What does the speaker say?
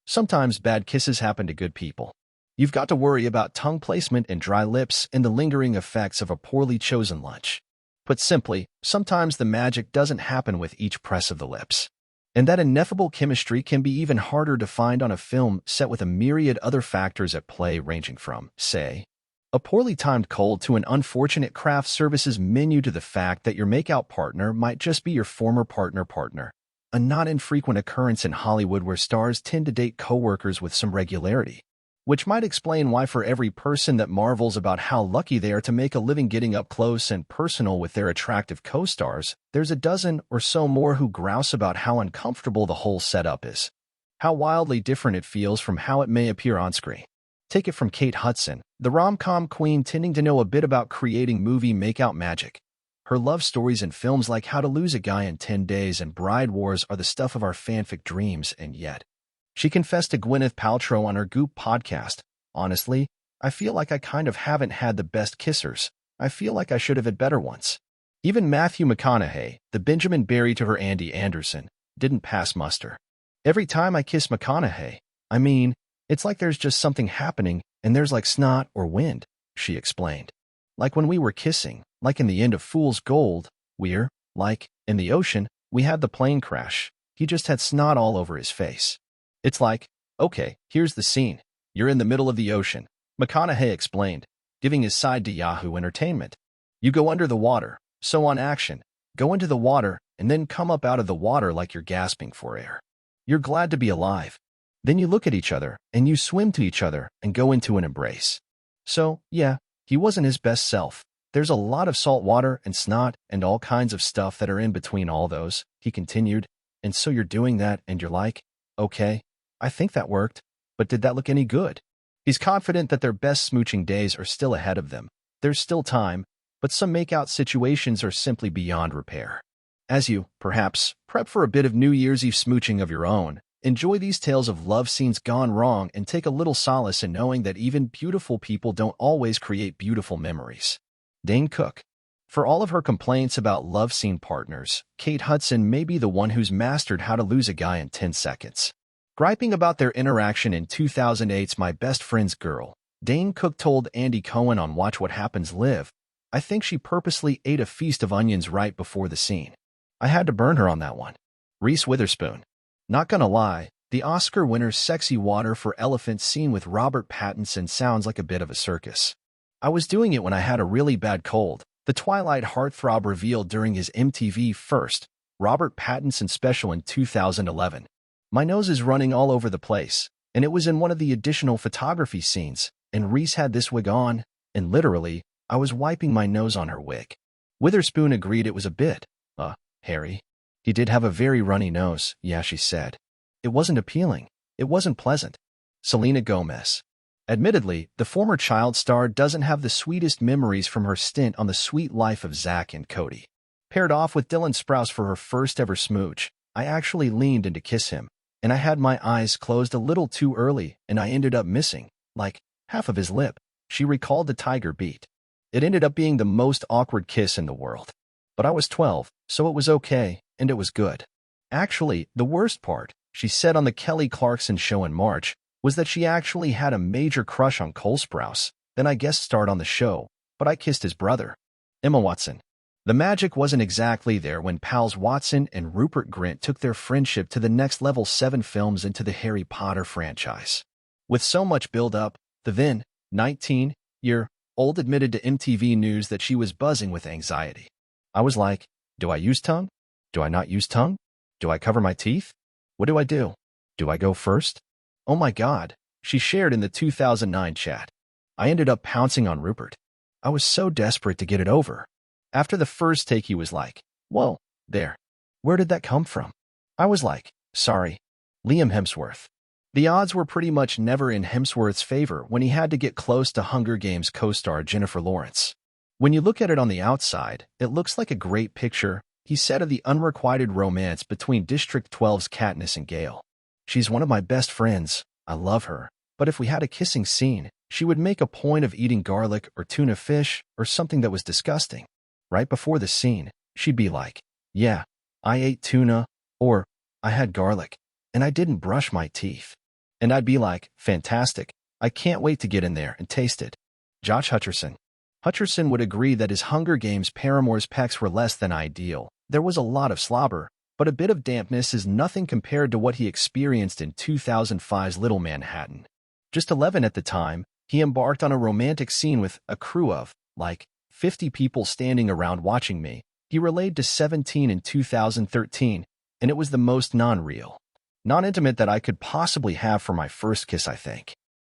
Sometimes bad kisses happen to good people. You've got to worry about tongue placement and dry lips and the lingering effects of a poorly chosen lunch. Put simply, sometimes the magic doesn't happen with each press of the lips. And that ineffable chemistry can be even harder to find on a film set with a myriad other factors at play ranging from, say, a poorly timed cold to an unfortunate craft services menu to the fact that your makeout partner might just be your former partner, a not infrequent occurrence in Hollywood where stars tend to date coworkers with some regularity. Which might explain why for every person that marvels about how lucky they are to make a living getting up close and personal with their attractive co-stars, there's a dozen or so more who grouse about how uncomfortable the whole setup is. How wildly different it feels from how it may appear on screen. Take it from Kate Hudson, the rom-com queen tending to know a bit about creating movie makeout magic. Her love stories in films like How to Lose a Guy in 10 Days and Bride Wars are the stuff of our fanfic dreams, and yet she confessed to Gwyneth Paltrow on her Goop podcast, "Honestly, I feel like I kind of haven't had the best kissers. I feel like I should have had better ones." Even Matthew McConaughey, the Benjamin Barry to her Andy Anderson, didn't pass muster. "Every time I kiss McConaughey, it's like there's just something happening and there's like snot or wind," she explained. "Like when we were kissing, like in the end of Fool's Gold, in the ocean, we had the plane crash. He just had snot all over his face. It's like, okay, here's the scene. You're in the middle of the ocean," McConaughey explained, giving his side to Yahoo Entertainment. "You go under the water, so on action, go into the water and then come up out of the water like you're gasping for air. You're glad to be alive. Then you look at each other and you swim to each other and go into an embrace." So, yeah, he wasn't his best self. "There's a lot of salt water and snot and all kinds of stuff that are in between all those," he continued. "And so you're doing that and you're like, okay, I think that worked, but did that look any good?" He's confident that their best smooching days are still ahead of them. There's still time, but some makeout situations are simply beyond repair. As you, perhaps, prep for a bit of New Year's Eve smooching of your own, enjoy these tales of love scenes gone wrong and take a little solace in knowing that even beautiful people don't always create beautiful memories. Dane Cook. For all of her complaints about love scene partners, Kate Hudson may be the one who's mastered How to Lose a Guy in 10 seconds. Griping about their interaction in 2008's My Best Friend's Girl, Dane Cook told Andy Cohen on Watch What Happens Live, "I think she purposely ate a feast of onions right before the scene. I had to burn her on that one." Reese Witherspoon. "Not gonna lie, the Oscar winner's sexy water for elephant scene with Robert Pattinson sounds like a bit of a circus. I was doing it when I had a really bad cold," the Twilight heartthrob revealed during his MTV First Robert Pattinson special in 2011. "My nose is running all over the place, and it was in one of the additional photography scenes, and Reese had this wig on, and literally, I was wiping my nose on her wig." Witherspoon agreed it was a bit, hairy. "He did have a very runny nose, yeah," she said. "It wasn't appealing. It wasn't pleasant." Selena Gomez. Admittedly, the former child star doesn't have the sweetest memories from her stint on The Sweet Life of Zack and Cody. Paired off with Dylan Sprouse for her first ever smooch, "I actually leaned in to kiss him, and I had my eyes closed a little too early, and I ended up missing, like, half of his lip," she recalled the Tiger Beat. "It ended up being the most awkward kiss in the world. But I was 12, so it was okay, and it was good. Actually, the worst part," she said on the Kelly Clarkson show in March, "was that she actually had a major crush on Cole Sprouse, then I guest starred on the show, but I kissed his brother." Emma Watson. "The magic wasn't exactly there when pals Watson and Rupert Grint took their friendship to the next level 7 films into the Harry Potter franchise. With so much build-up, the then 19-year-old admitted to MTV News that she was buzzing with anxiety. I was like, do I use tongue? Do I not use tongue? Do I cover my teeth? What do I do? Do I go first? Oh my God," she shared in the 2009 chat. "I ended up pouncing on Rupert. I was so desperate to get it over. After the first take he was like, 'Whoa, there. Where did that come from?' I was like, 'Sorry, Liam Hemsworth.' The odds were pretty much never in Hemsworth's favor when he had to get close to Hunger Games co-star Jennifer Lawrence. When you look at it on the outside, it looks like a great picture," he said of the unrequited romance between District 12's Katniss and Gale. "She's one of my best friends. I love her. But if we had a kissing scene, she would make a point of eating garlic or tuna fish or something that was disgusting. Right before the scene, she'd be like, 'Yeah, I ate tuna,' or 'I had garlic, and I didn't brush my teeth.' And I'd be like, fantastic. I can't wait to get in there and taste it. Josh Hutcherson. Hutcherson would agree that his Hunger Games paramour's pecs were less than ideal. There was a lot of slobber, but a bit of dampness is nothing compared to what he experienced in 2005's Little Manhattan. Just 11 at the time, he embarked on a romantic scene with a crew of, 50 people standing around watching me. He relayed to 17 in 2013, and it was the most non-real, non-intimate that I could possibly have for my first kiss, I think.